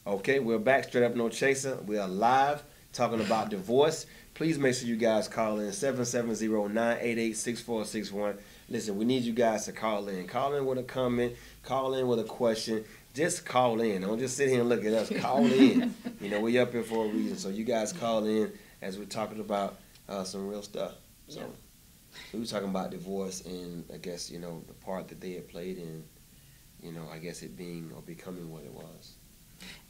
Okay, we're back. Straight up, no chaser. We are live talking about divorce. Please make sure you guys call in 770-988-6461. Listen, we need you guys to call in. Call in with a comment. Call in with a question. Just call in. Don't just sit here and look at us. Call in. You know, we're up here for a reason. So you guys call in as we're talking about some real stuff. So we were talking about divorce and I guess, you know, the part that they had played in, you know, I guess it being or becoming what it was.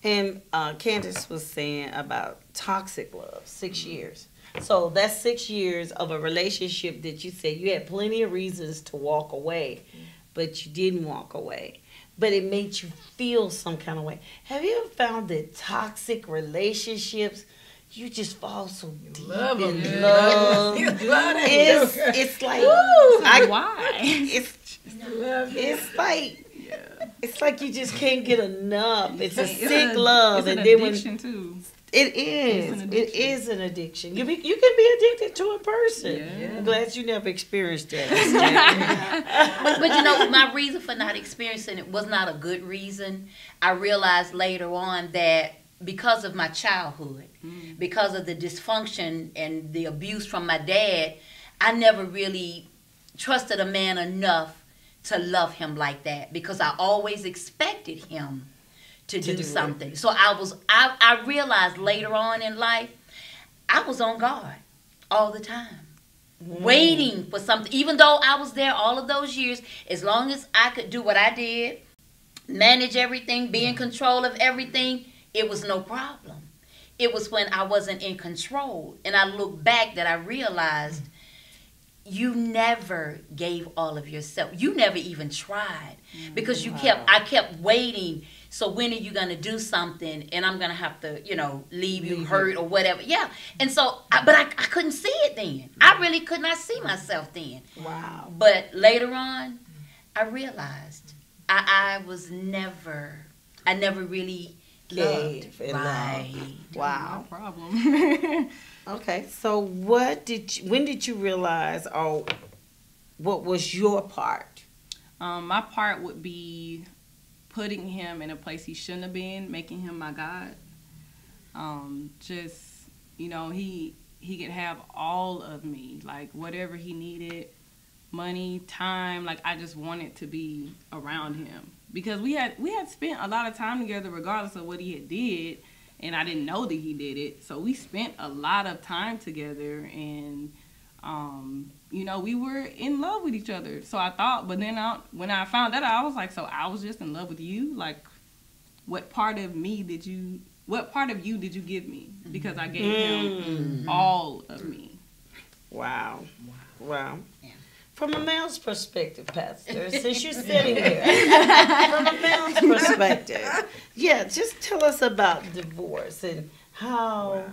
And Candace was saying about toxic love, 6 years. So that's 6 years of a relationship that you said you had plenty of reasons to walk away, but you didn't walk away. But it made you feel some kind of way. Have you ever found that toxic relationships, you just fall so deep in love? It's like, why? It's like, it's like you just can't get enough. It's a sick love, it's an and then addiction too. It is an addiction. You can be addicted to a person. Yeah. I'm glad you never experienced that. But you know, my reason for not experiencing it was not a good reason. I realized later on that because of my childhood, because of the dysfunction and the abuse from my dad, I never really trusted a man enough to love him like that because I always expected him to do something. It. So I realized later on in life, I was on guard all the time, waiting for something. Even though I was there all of those years, as long as I could do what I did, manage everything, be in control of everything, it was no problem. It was when I wasn't in control. And I look back that I realized you never gave all of yourself. You never even tried because I kept waiting. So when are you going to do something and I'm going to have to, you know, leave you hurt or whatever. Yeah. And so, but I couldn't see it then. I really could not see myself then. Wow. But later on, I realized I never really loved. Right. Wow. No problem. Okay, so when did you realize, or what was your part? My part would be putting him in a place he shouldn't have been, making him my God. Just, you know, he could have all of me, like whatever he needed, money, time. Like I just wanted to be around him because we had spent a lot of time together, regardless of what he had did. And I didn't know that he did it. So we spent a lot of time together and, you know, we were in love with each other. So I thought, but then when I found that out, I was like, so I was just in love with you? Like, what part of you did you give me? Because I gave him all of me. Wow. Yeah. From a male's perspective, Pastor, since you're sitting here, from a male's perspective, just tell us about divorce and how,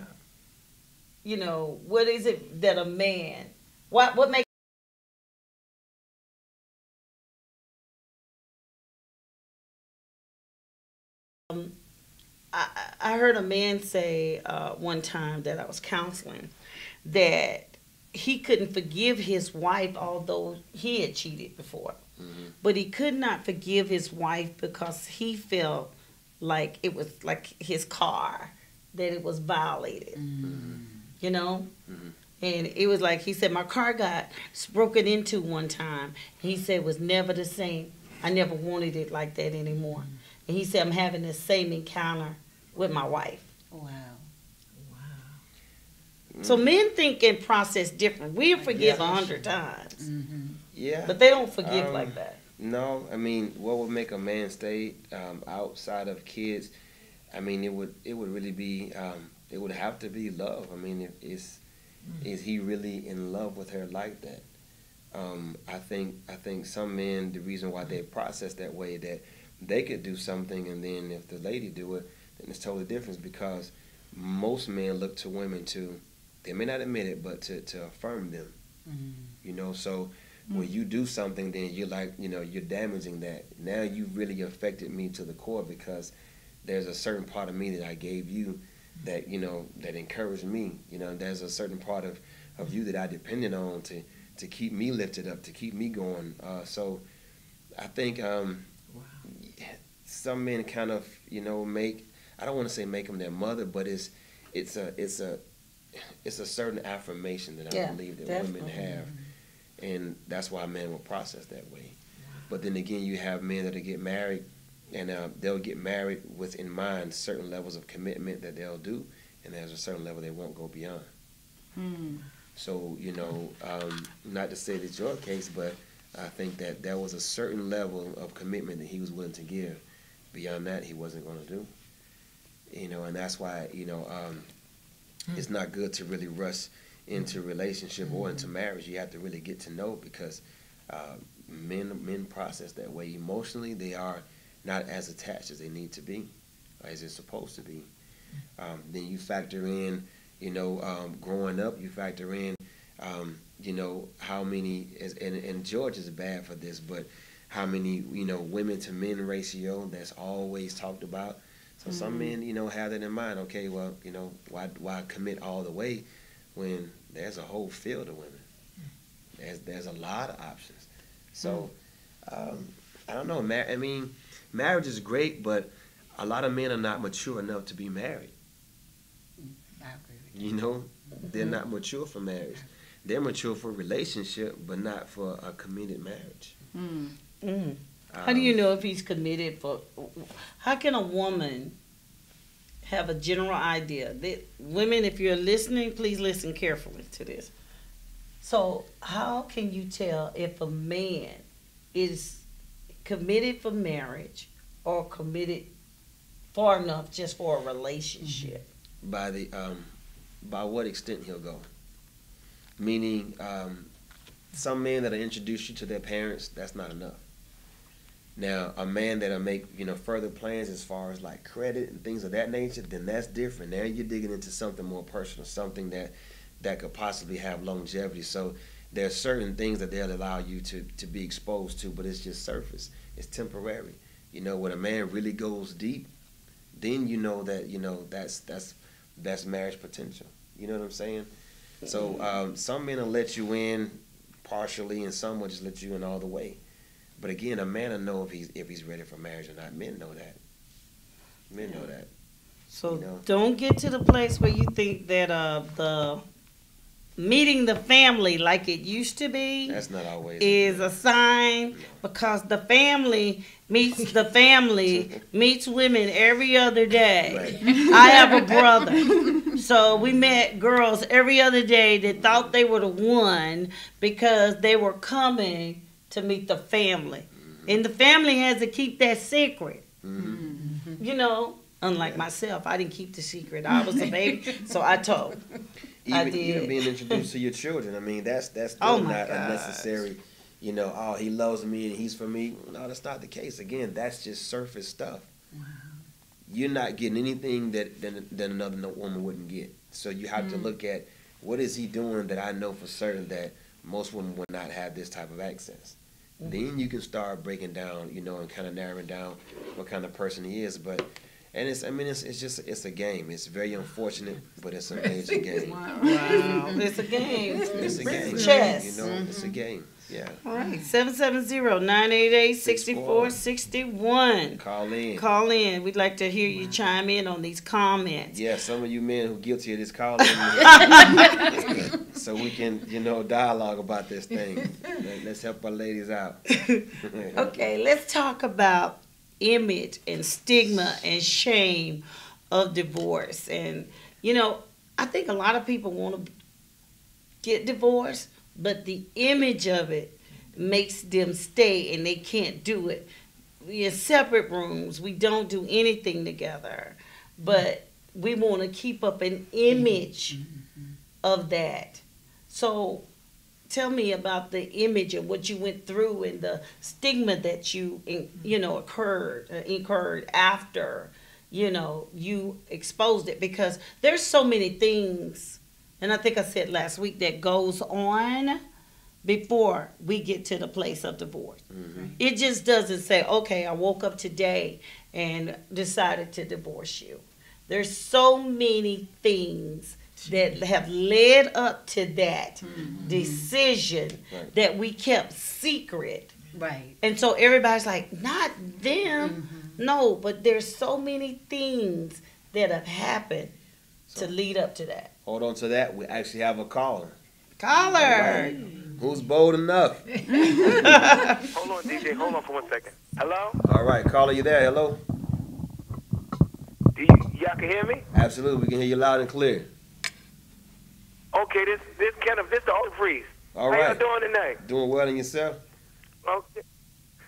you know, what is it that a man, what makes I heard a man say one time that I was counseling that he couldn't forgive his wife, although he had cheated before. But he could not forgive his wife because he felt like it was like his car, that it was violated. You know? And it was like, he said, my car got broken into one time. He said it was never the same. I never wanted it like that anymore. And he said, I'm having the same encounter with my wife. Wow. So men think and process different. We forgive 100 times. Yeah. But they don't forgive like that. No, I mean, what would make a man stay outside of kids? I mean, it would really be, it would have to be love. I mean, is he really in love with her like that? I think some men, the reason why they process that way, that they could do something and then if the lady do it, then it's totally different because most men look to women to, they may not admit it, but to affirm them. You know, so when you do something, then you're like, you know, you're damaging that. Now you really affected me to the core because there's a certain part of me that I gave you that, you know, that encouraged me. You know, there's a certain part of you that I depended on to keep me lifted up, to keep me going. So I think some men kind of, you know, I don't want to say make them their mother, but it's a certain affirmation that I believe that definitely. women have, and that's why men will process that way. But then again, you have men that get married, and they'll get married with in mind certain levels of commitment that they'll do, and there's a certain level they won't go beyond. So, you know, not to say that's your case, but I think that there was a certain level of commitment that he was willing to give. Beyond that, he wasn't going to do. You know, and that's why, you know, it's not good to really rush into a relationship or into marriage. You have to really get to know, because men process that way. Emotionally, they are not as attached as they need to be, as they're supposed to be. Then you factor in, you know, growing up, you factor in, you know, how many, and George is bad for this, but how many, you know, women to men ratio that's always talked about. So some men, you know, have that in mind. Okay, well, you know, why commit all the way when there's a whole field of women? There's a lot of options. So I don't know. I mean, marriage is great, but a lot of men are not mature enough to be married. I agree with you. You know, they're not mature for marriage. They're mature for a relationship, but not for a committed marriage. How do you know if he's committed how can a woman have a general idea? Women, if you're listening, please listen carefully to this. So how can you tell if a man is committed for marriage or committed far enough just for a relationship? By what extent he'll go. Meaning, some men that'll introduce you to their parents, that's not enough. Now, a man that'll make, you know, further plans as far as like credit and things of that nature, then that's different. Now you're digging into something more personal, something that could possibly have longevity. So there's certain things that they'll allow you to be exposed to, but it's just surface. It's temporary. You know, when a man really goes deep, then you know that, you know, that's marriage potential. You know what I'm saying? So some men will let you in partially, and some will just let you in all the way. But again, a man will know if he's ready for marriage or not. Men know that. Men know that. So you know? Don't get to the place where you think that the meeting the family like it used to be That's not always is a sign, because the family meets the family meets women every other day. Right. I have a brother, so we met girls every other day that thought they were the one because they were coming to meet the family, and the family has to keep that secret. You know, unlike myself, I didn't keep the secret. I was a baby, so I told. Even being introduced to your children, I mean, that's still not unnecessary. You know, oh, he loves me and he's for me. No, that's not the case. Again, that's just surface stuff. Wow. You're not getting anything that another woman wouldn't get. So you have to look at, what is he doing that I know for certain that most women would not have this type of access. Then you can start breaking down, you know, and kind of narrowing down what kind of person he is. But it's a game. It's very unfortunate, but it's an amazing game. Wow. It's a game. It's a game. Chess. You know, it's a game. Yeah. All right. 770-988-6461. Call in. We'd like to hear you chime in on these comments. Yeah, some of you men who are guilty of this, call in. So we can, you know, dialogue about this thing. Let's help our ladies out. Okay, let's talk about image and stigma and shame of divorce. And, you know, I think a lot of people want to get divorced, but the image of it makes them stay, and they can't do it. We're in separate rooms. We don't do anything together, but we want to keep up an image of that. So tell me about the image and what you went through and the stigma that you know, incurred after, you know, you exposed it. Because there's so many things, and I think I said last week, that goes on before we get to the place of divorce. It just doesn't say, okay, I woke up today and decided to divorce you. There's so many things that have led up to that decision that we kept secret. Right. And so everybody's like, not them. No, but there's so many things that have happened So- to lead up to that? Hold on to that. We actually have a caller. Caller. Right. Who's bold enough? Hold on, DJ. Hold on for 1 second. Hello? All right, caller, you there? Hello? Y'all can hear me? Absolutely. We can hear you loud and clear. Okay, this Kenneth, this the old freeze. All How right. y'all doing tonight? Doing well in yourself? Okay.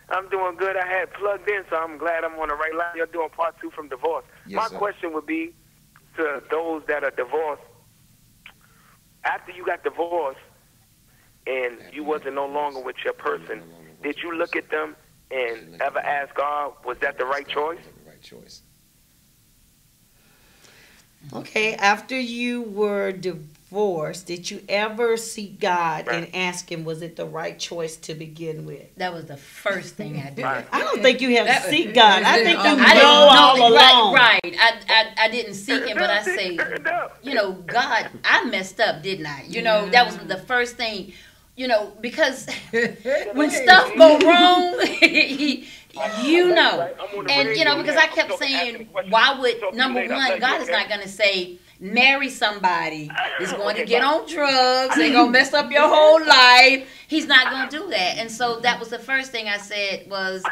I'm doing good. I had plugged in, so I'm glad I'm on the right line. You're doing part 2 from divorce. Yes, My sir. question would be to those that are divorced. After you got divorced and you wasn't no longer with your person, did you look at them and ever ask God, was that the right choice? The right choice. Okay, after you were divorced, did you ever seek God and ask Him, was it the right choice to begin with? That was the first thing I did. Right. I don't think you have to seek God. I think you I know didn't all know, along. right. I didn't seek him, but I say, Turned up. you know, God, I messed up, didn't I? You know, that was the first thing, you know, because when stuff go wrong, you know. And, you know, because I kept saying, why would, number one, God is not going to say, marry somebody that's going to get on drugs, they're going to mess up your whole life. He's not going to do that. And so that was the first thing I said was,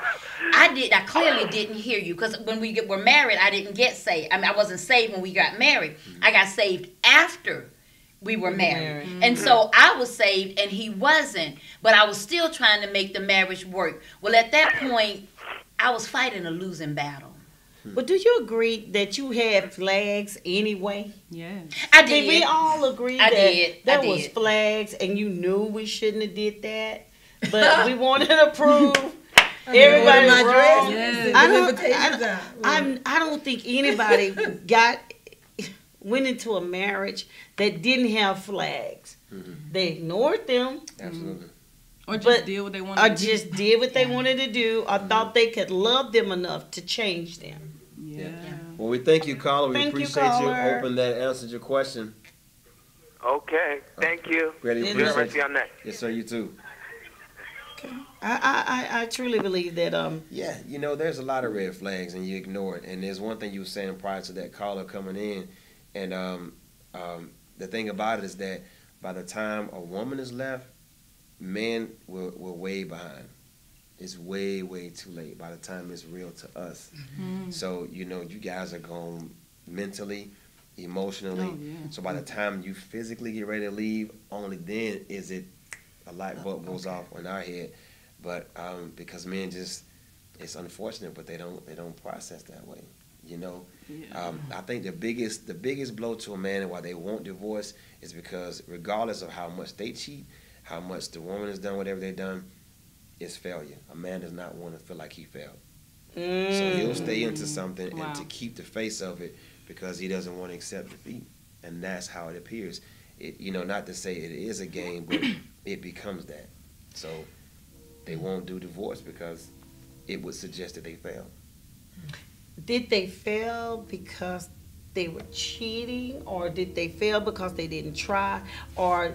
I clearly didn't hear you, because when we were married, I didn't get saved. I mean, I wasn't saved when we got married. I got saved after we were married. And so I was saved and he wasn't, but I was still trying to make the marriage work. Well, at that point, I was fighting a losing battle. But do you agree that you had flags anyway? Yes. I Did we did. all agree I that did. there I was did. flags and you knew we shouldn't have did that? But we wanted to prove everybody my wrong. dress. Yes. I don't think anybody went into a marriage that didn't have flags. They ignored them. Absolutely. Or just But- did what they wanted Or to do. just did what they wanted to do, or thought they could love them enough to change them. Yeah. Well, we thank you, caller. We Thank you, appreciate you. caller. Hoping that answered your question. Okay, thank you. Really Yeah, Good rest appreciate of you. your night. Yes, sir. You too. I truly believe that Yeah, you know, there's a lot of red flags, and you ignore it. And there's one thing you were saying prior to that caller coming in, and the thing about it is that by the time a woman is left, men will way behind. It's way, way too late by the time it's real to us. So, you know, you guys are going mentally, emotionally. Oh, yeah. So by the time you physically get ready to leave, only then is it a light bulb goes off in our head. But because men just, it's unfortunate, but they don't process that way. You know, Yeah. I think the biggest blow to a man and why they won't divorce is because regardless of how much they cheat, how much the woman has done, whatever they've done, it's failure. A man does not want to feel like he failed. So he'll stay into something Wow. and to keep the face of it because he doesn't want to accept defeat. And that's how it appears. It, you know, not to say it is a game, but it becomes that. So they won't do divorce because it would suggest that they failed. Did they fail because they were cheating, or did they fail because they didn't try? Or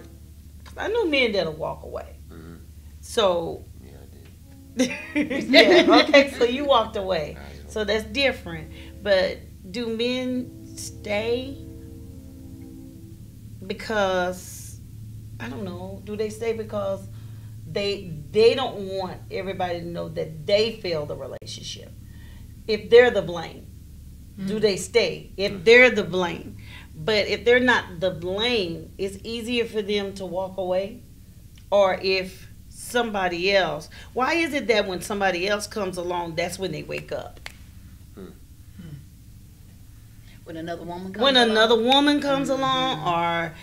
I know men that'll walk away. Mhm. So Yeah, I did. yeah, okay. So you walked away. I did. So that's different. But do men stay because I don't know? Do they stay because they don't want everybody to know that they failed the relationship? If they're the blame, do they stay? If they're the blame, but if they're not the blame, it's easier for them to walk away. Or if somebody else, why is it that when somebody else comes along, that's when they wake up? When another woman comes When along. another woman comes along, or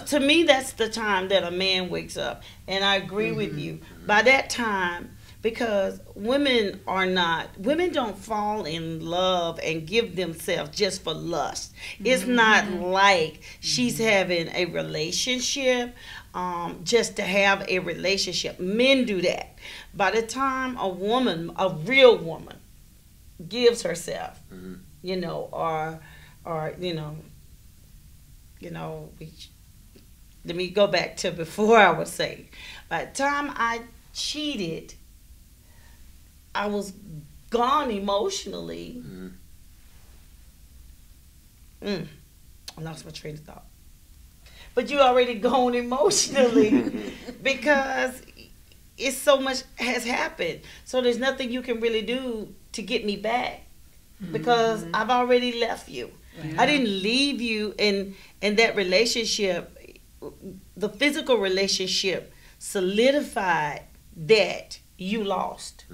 to me, that's the time that a man wakes up. And I agree with you. By that time, because women don't fall in love and give themselves just for lust. It's not like she's having a relationship just to have a relationship. Men do that. By the time a real woman, gives herself, let me go back to before I was saved. By the time I cheated, I was gone emotionally. I lost my train of thought. But you already gone emotionally because it's so much has happened. So there's nothing you can really do to get me back because I've already left you. I didn't leave you in that relationship. The physical relationship solidified that you lost.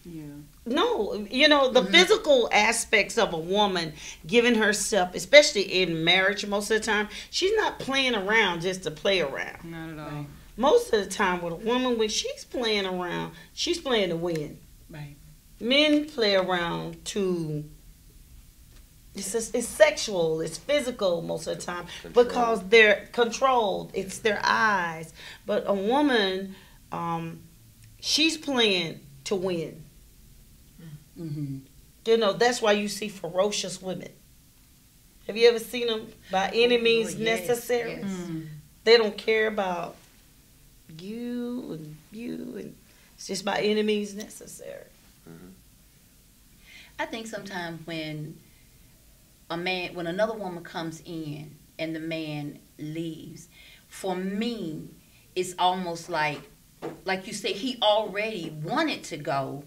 Yeah. No, the physical aspects of a woman giving herself, especially in marriage most of the time, she's not playing around just to play around. Not at all. Most of the time with a woman, when she's playing around, she's playing to win. Right. Men play around to, it's sexual, it's physical most of the time because they're controlled. It's their eyes. But a woman, she's playing to win. That's why you see ferocious women. Have you ever seen them by any means necessary? Yes. They don't care about you, and it's just by any means necessary. I think sometimes when another woman comes in and the man leaves, for me, it's almost like you say, he already wanted to go,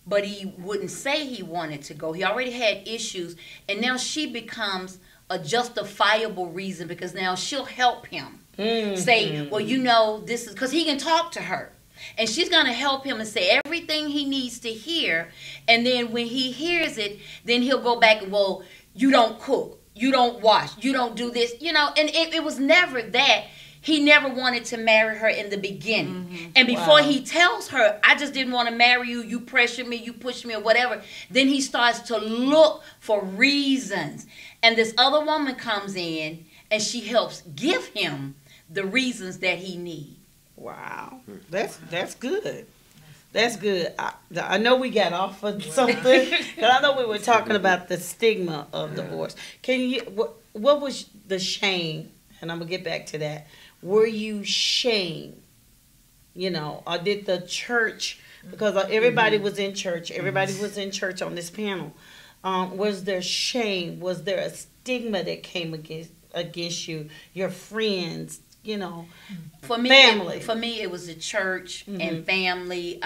but he wouldn't say he wanted to go. He already had issues, and now she becomes a justifiable reason because now she'll help him. Say, well, this is because he can talk to her. And she's going to help him and say everything he needs to hear. And then when he hears it, then he'll go back and, well, you don't cook, you don't wash, you don't do this, And it was never that. He never wanted to marry her in the beginning. And before he tells her, I just didn't want to marry you, you pressure me, you push me or whatever, then he starts to look for reasons. And this other woman comes in and she helps give him the reasons that he needs. Wow. That's good. That's good. I know we got off of something, but I know we were talking about the stigma of divorce. What was the shame? And I'm going to get back to that. Were you shamed? Or did the church, because everybody was in church, everybody was in church on this panel. Was there shame? Was there a stigma that came against you, your friends, For me, family? For me, it was the church and family,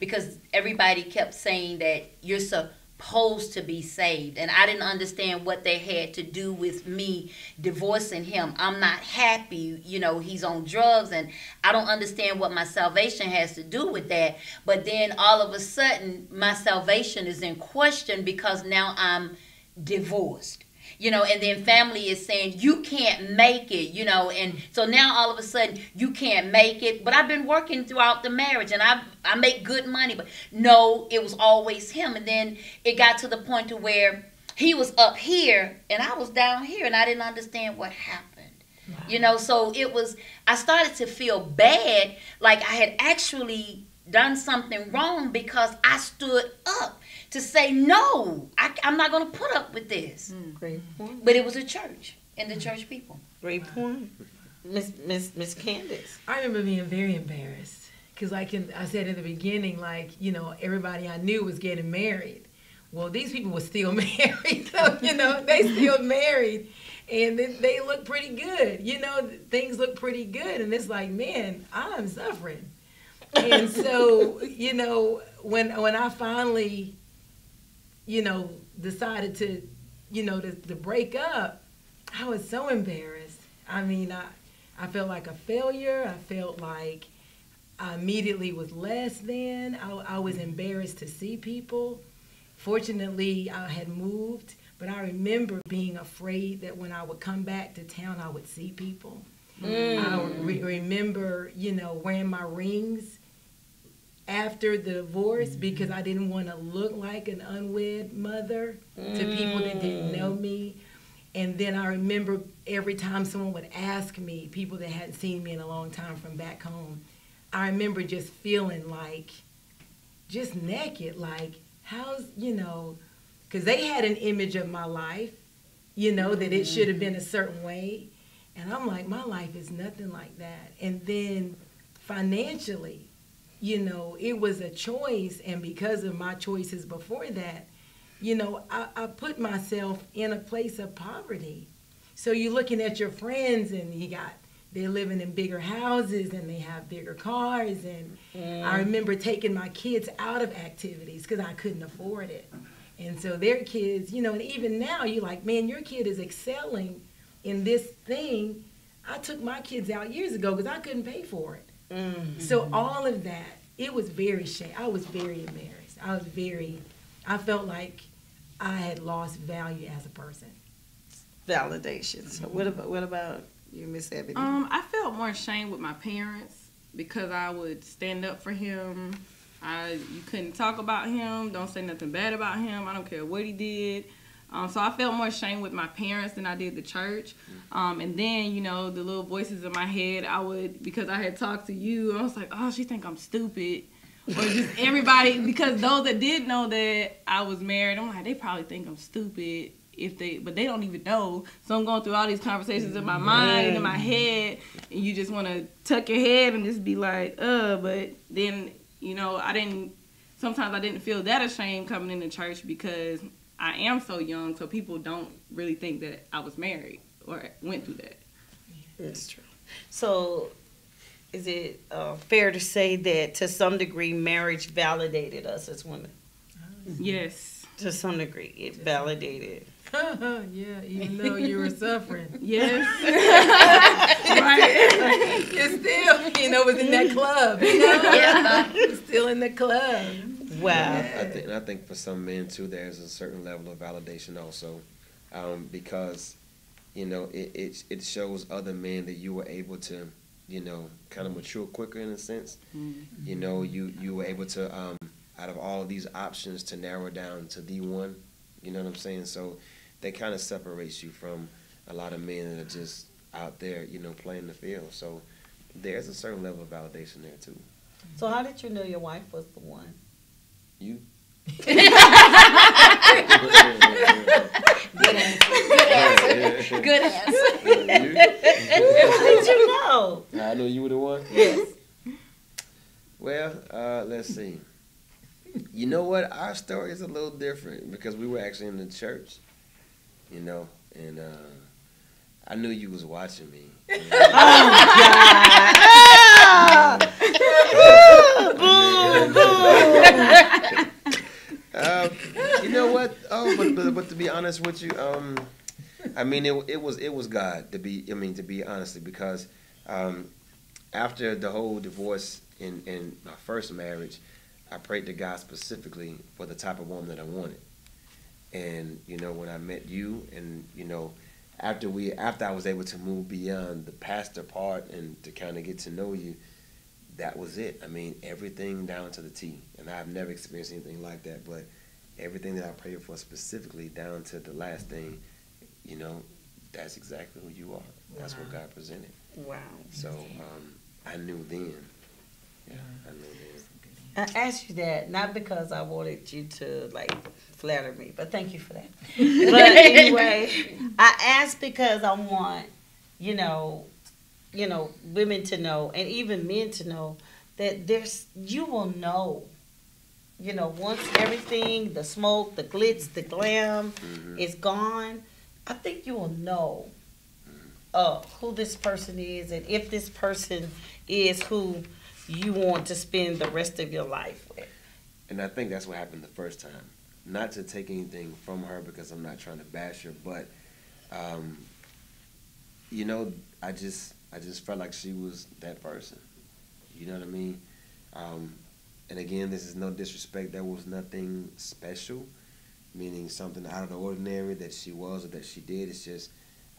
because everybody kept saying that you're supposed to be saved, and I didn't understand what they had to do with me divorcing him. I'm not happy, he's on drugs, and I don't understand what my salvation has to do with that. But then all of a sudden, my salvation is in question because now I'm divorced. And then family is saying, you can't make it, and so now all of a sudden you can't make it. But I've been working throughout the marriage and I make good money, but no, it was always him. And then it got to the point to where he was up here and I was down here and I didn't understand what happened. Wow. So I started to feel bad, like I had actually done something wrong because I stood up to say, no, I'm not going to put up with this. Great point. But it was a church and the church people. Great point. Miss Candace. I remember being very embarrassed because I said in the beginning, everybody I knew was getting married. Well, these people were still married. So, they still married. And they look pretty good. Things look pretty good. And it's like, man, I'm suffering. And so, when I finally, decided to, to break up, I was so embarrassed. I mean, I felt like a failure. I felt like I immediately was less than. I was embarrassed to see people. Fortunately, I had moved, but I remember being afraid that when I would come back to town, I would see people. I remember, wearing my rings after the divorce because I didn't want to look like an unwed mother to people that didn't know me. And then I remember every time someone would ask me, people that hadn't seen me in a long time from back home, I remember just feeling like, just naked, like, how's, because they had an image of my life, that it should have been a certain way. And I'm like, my life is nothing like that. And then financially, it was a choice. And because of my choices before that, I put myself in a place of poverty. So you're looking at your friends and they're living in bigger houses and they have bigger cars. And I remember taking my kids out of activities because I couldn't afford it. And so their kids, and even now you're like, man, your kid is excelling in this thing. I took my kids out years ago because I couldn't pay for it. Mm-hmm. So all of that, it was very I was very embarrassed. I felt like I had lost value as a person. Validation. So what about you, Miss Ebony? I felt more ashamed with my parents because I would stand up for him. You couldn't talk about him. Don't say nothing bad about him. I don't care what he did. So I felt more ashamed with my parents than I did the church. And then, the little voices in my head, because I had talked to you, I was like, oh, she think I'm stupid. Or just everybody, because those that did know that I was married, I'm like, they probably think I'm stupid. But they don't even know. So I'm going through all these conversations in my mind and in my head, and you just want to tuck your head and just be like, but then, sometimes I didn't feel that ashamed coming into church because I am so young, so people don't really think that I was married or went through that. That's true. So is it fair to say that to some degree marriage validated us as women? Yes. To some degree, it validated. Yeah, even though you were suffering. Yes. Right. You're still, was in that club. Yeah. You're still in the club. Wow. I think for some men too, there's a certain level of validation also, because it shows other men that you were able to kind of mature quicker in a sense. Mm-hmm. You were able to out of all of these options to narrow down to the one. You know what I'm saying? So that kind of separates you from a lot of men that are just out there, playing the field. So there's a certain level of validation there too. So how did you know your wife was the one? You. Good answer. Good answer. How did you know? I know you were the one? Yes. Well, let's see. You know what? Our story is a little different because we were actually in the church, and I knew you was watching me. You know what? Oh, but to be honest with you, I mean it was God to be honestly, because after the whole divorce in my first marriage, I prayed to God specifically for the type of woman that I wanted. And, when I met you and, after I was able to move beyond the pastor part and to kind of get to know you, that was it. I mean, everything down to the T. And I've never experienced anything like that, but everything that I prayed for specifically down to the last thing, that's exactly who you are. That's what God presented. Wow. So I knew then. Yeah, I knew then. I asked you that not because I wanted you to flatter me, but thank you for that. But anyway, I asked because I want, women to know and even men to know that you will know. Once everything, the smoke, the glitz, the glam is gone, I think you will know who this person is and if this person is who you want to spend the rest of your life with. And I think that's what happened the first time. Not to take anything from her because I'm not trying to bash her, but I just felt like she was that person. You know what I mean? And again, this is no disrespect. There was nothing special, meaning something out of the ordinary that she was or that she did. It's just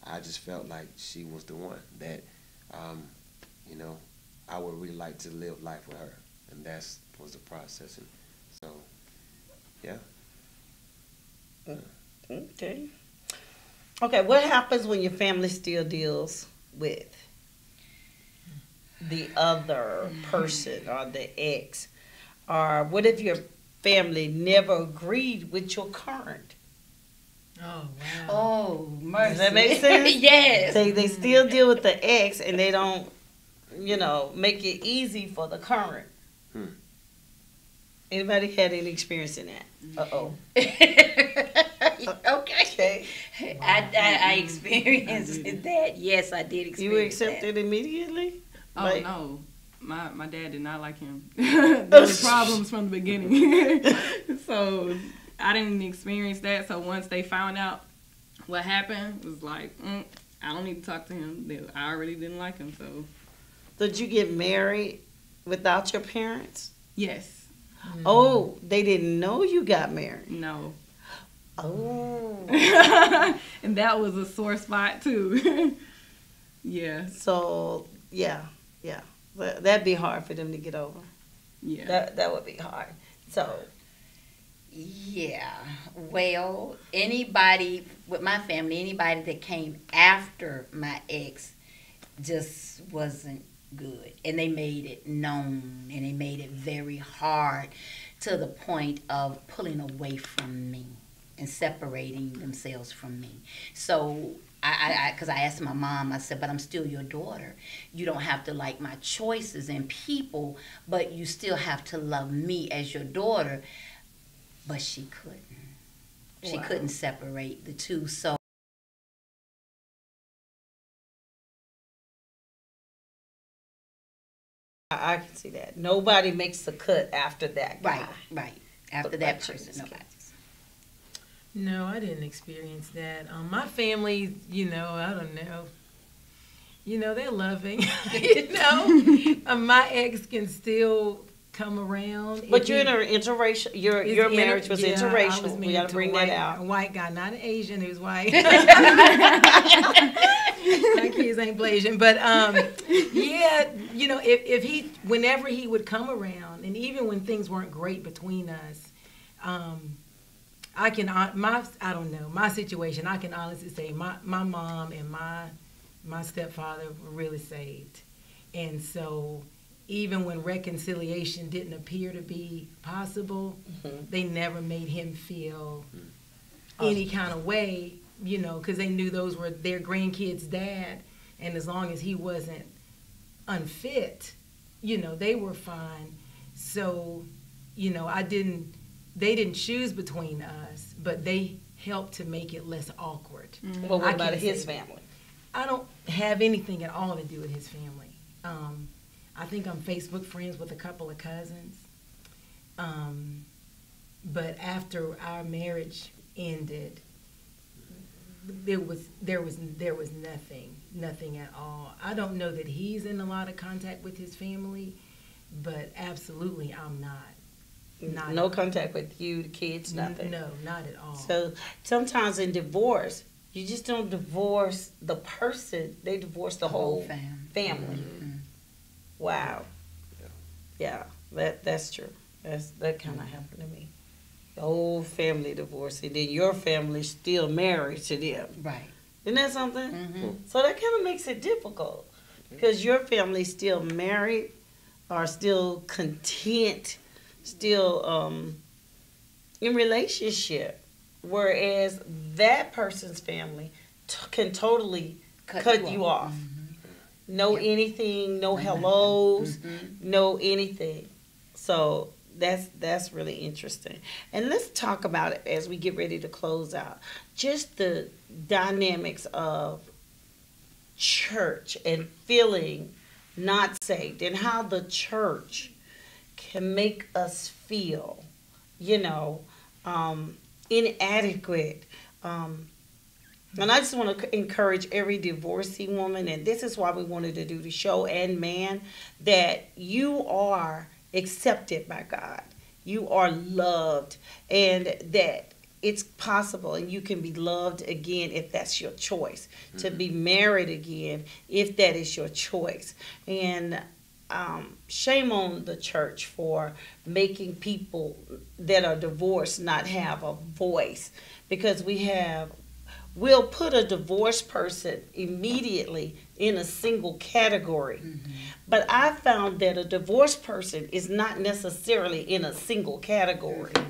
I just felt like she was the one that I would really like to live life with her, and that was the process. And so, yeah. Okay. Okay, what happens when your family still deals with the other person or the ex? Or what if your family never agreed with your current? Oh, wow. Oh, mercy. Does that make sense? Yes. They still deal with the ex and they don't, make it easy for the current. Anybody had any experience in that? Uh-oh. Okay. I experienced that. Yes, I did experience You accepted immediately? Oh Like- no, my dad did not like him. There were problems from the beginning, so I didn't experience that. So once they found out what happened, it was like, I don't need to talk to him. I already didn't like him. So Did you get married without your parents? yes, Oh, they didn't know you got married. no, Oh. and that was a sore spot too. Yeah, So, yeah. That'd be hard for them to get over. yeah. That would be hard. So, Yeah. Well, anybody with my family, anybody that came after my ex just wasn't good. And they made it known and they made it very hard to the point of pulling away from me and separating themselves from me. So because I asked my mom, I said, but I'm still your daughter. You don't have to like my choices and people, but you still have to love me as your daughter. But she couldn't. She Wow. couldn't separate the two. So I can see that. Nobody makes the cut after that guy. right. After But that like person, Tracy's nobody. No, I didn't experience that. My family, I don't know. They're loving. My ex can still come around. But you're in an interracial. Your marriage was interracial. We got to bring that out. A white guy, not an Asian. He was white. My kids ain't Blasian, but if he, whenever he would come around, and even when things weren't great between us, I don't know, my situation, I can honestly say my mom and my stepfather were really saved. And so even when reconciliation didn't appear to be possible, they never made him feel any kind of way, because they knew those were their grandkids' dad. And as long as he wasn't unfit, they were fine. So, they didn't choose between us, but they helped to make it less awkward. Well, what I about can't his say that. family? I don't have anything at all to do with his family. I think I'm Facebook friends with a couple of cousins. But after our marriage ended, there was nothing at all. I don't know that he's in a lot of contact with his family, but absolutely I'm not. No contact with you, the kids, nothing. No, not at all. So sometimes in divorce, you just don't divorce the person; they divorce the whole family. Mm-hmm. Wow. Yeah, that's true. That kind of happened to me. The whole family divorced, and then your family's still married to them. Right. Isn't that something? Mm-hmm. So that kind of makes it difficult because your family's still married, are still content, still in relationship, whereas that person's family can totally cut you off. Mm-hmm. No anything, no hellos, Mm-hmm. no anything. So that's really interesting. And let's talk about it as we get ready to close out. Just the dynamics of church and feeling not saved and how the church can make us feel, inadequate. And I just want to encourage every divorcee woman, and this is why we wanted to do the show, and man, that you are accepted by God. You are loved, and that it's possible, and you can be loved again if that's your choice. To be married again if that is your choice. And shame on the church for making people that are divorced not have a voice, because we'll put a divorced person immediately in a single category. Mm-hmm. But I found that a divorced person is not necessarily in a single category. Mm-hmm.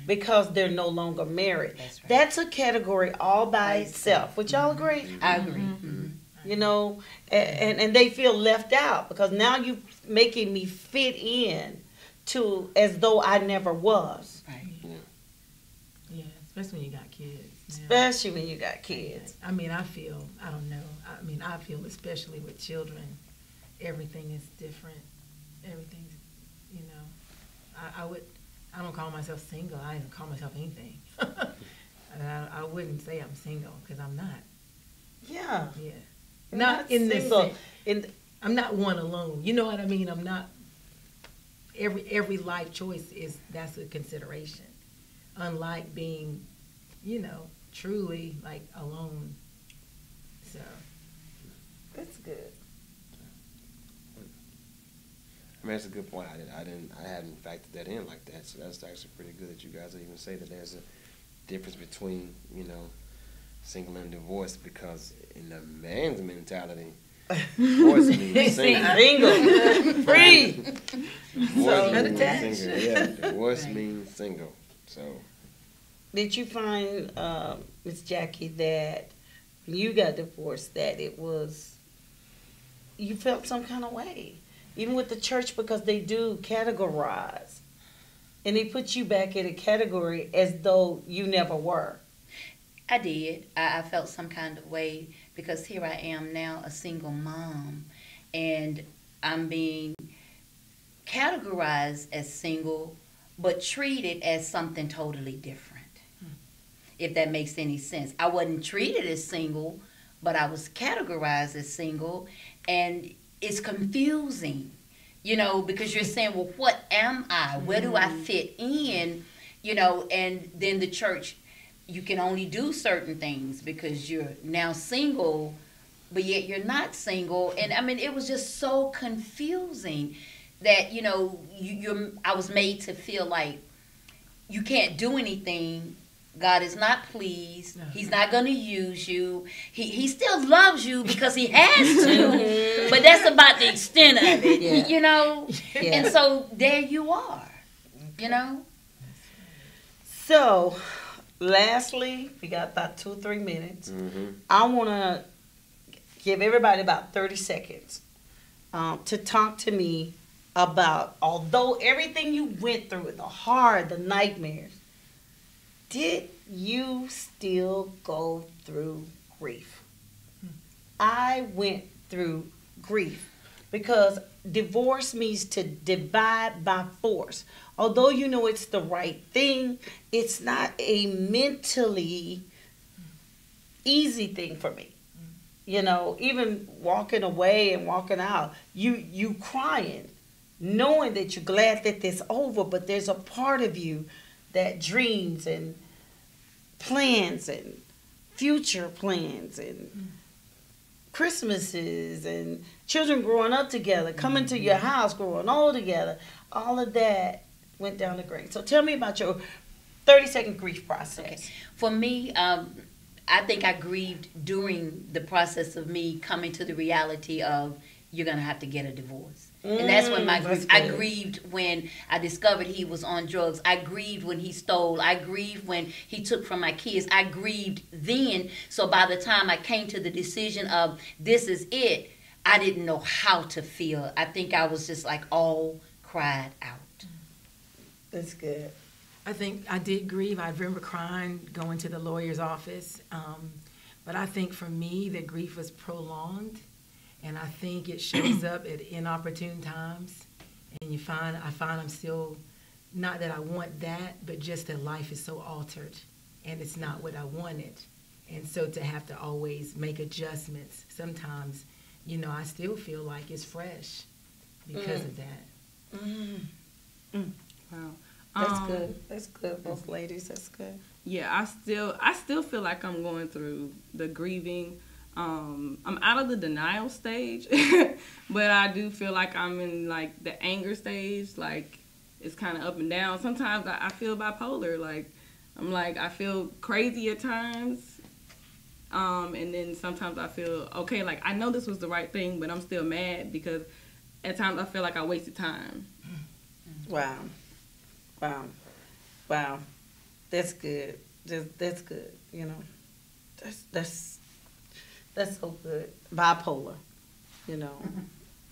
Because they're no longer married. That's right. That's a category all by itself. Would y'all agree? I agree. Mm-hmm. And they feel left out because now you making me fit in to as though I never was. Right. Yeah, Especially when you got kids. Especially when you got kids. I mean, I feel, I don't know. I mean, I feel especially with children, everything is different. Everything's, you know, I don't call myself single. I don't call myself anything. I wouldn't say I'm single because I'm not. Yeah. Yeah. You're Not in this single. sense. I'm not one alone. You know what I mean? I'm not. Every life choice that's a consideration. Unlike being, you know, truly like alone. So That's good. I mean, that's a good point. I hadn't factored that in like that. So that's actually pretty good that you guys even say that there's a difference between, you know, single and divorced, because in the man's mentality, divorce means single. Single. Free. Divorce means unattached. single. Yeah, divorce means single. So. Did you find, Miss Jackie, that when you got divorced, that you felt some kind of way? Even with the church, because they do categorize. And they put you back in a category as though you never were. I did. I felt some kind of way because here I am now, a single mom, and I'm being categorized as single, but treated as something totally different. If that makes any sense. I wasn't treated as single, but I was categorized as single, and it's confusing, you know, because you're saying, well, what am I? Where do I fit in? You know, and then the church, you can only do certain things because you're now single, but yet you're not single. And I mean, it was just so confusing that, you know, I was made to feel like you can't do anything. God is not pleased. No. He's not going to use you. He still loves you because he has to, but that's about the extent of it, you know? Yeah. And so there you are, you know? So, lastly, we got about 2 or 3 minutes. Mm-hmm. I want to give everybody about 30 seconds to talk to me about, although everything you went through, the hard, the nightmares, did you still go through grief? I went through grief because divorce means to divide by force. Although you know it's the right thing, it's not a mentally easy thing for me. You know, even walking away and walking out, you crying, knowing that you're glad that it's over, but there's a part of you that dreams and plans and future plans and Christmases and children growing up together, coming to your house, growing old together, all of that went down the drain. So tell me about your 30-second grief process. Okay. For me, I think I grieved during the process of me coming to the reality of you're going to have to get a divorce. And that's when my grief, I grieved when I discovered he was on drugs. I grieved when he stole. I grieved when he took from my kids. I grieved then. So by the time I came to the decision of this is it, I didn't know how to feel. I think I was just like all cried out. That's good. I think I did grieve. I remember crying, going to the lawyer's office. But I think for me, the grief was prolonged. And I think it shows up at inopportune times. And I find I'm still, not that I want that, but just that life is so altered. And it's not what I wanted. And so to have to always make adjustments, sometimes, you know, I still feel like it's fresh because of that. Wow. That's good. That's good, both ladies. That's good. Yeah, I still feel like I'm going through the grieving. I'm out of the denial stage, but I do feel like I'm in like the anger stage. Like it's kind of up and down. Sometimes I feel bipolar. Like I feel crazy at times, and then sometimes I feel okay. Like I know this was the right thing, but I'm still mad because at times I feel like I wasted time. Wow. That's good. That's good. You know, that's so good. Bipolar, you know.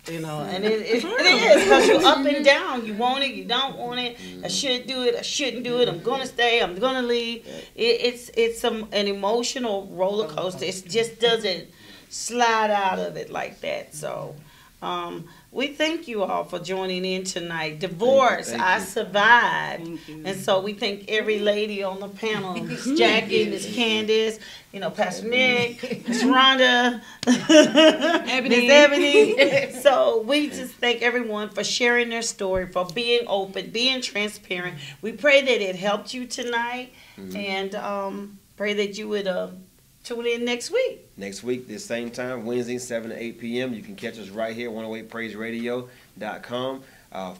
You know, and it is because you're up and down. You want it, you don't want it. I should do it, I shouldn't do it. I'm gonna stay, I'm gonna leave. It's an emotional roller coaster. It just doesn't slide out of it like that. So, we thank you all for joining in tonight. Divorce, Thank you. I survived. Thank you. And so we thank every lady on the panel, Miss Jackie, Miss Candace, Pastor Nick, Miss Rhonda, Miss Ebony. So we just thank everyone for sharing their story, for being open, being transparent. We pray that it helped you tonight, and pray that you would tune in next week. Next week, this same time, Wednesday, 7 to 8 p.m. You can catch us right here, 108praiseradio.com.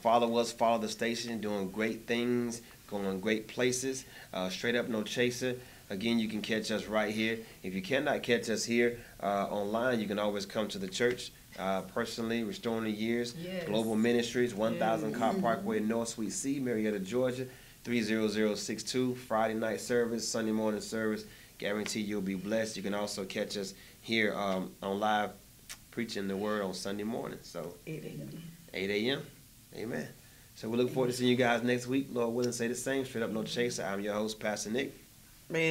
Follow us, follow the station, doing great things, going great places. Straight up, no chaser. Again, you can catch us right here. If you cannot catch us here online, you can always come to the church personally. Restoring the Years, Global Ministries, 1000 Car Parkway North, Suite C, Marietta, Georgia, 30062. Friday night service, Sunday morning service. Guarantee you'll be blessed. You can also catch us here on live preaching the word on Sunday morning. So 8 a.m. 8 a.m. Amen. So we look forward to seeing you guys next week. Lord willing, say the same. Straight up, no chaser. I'm your host, Pastor Nick.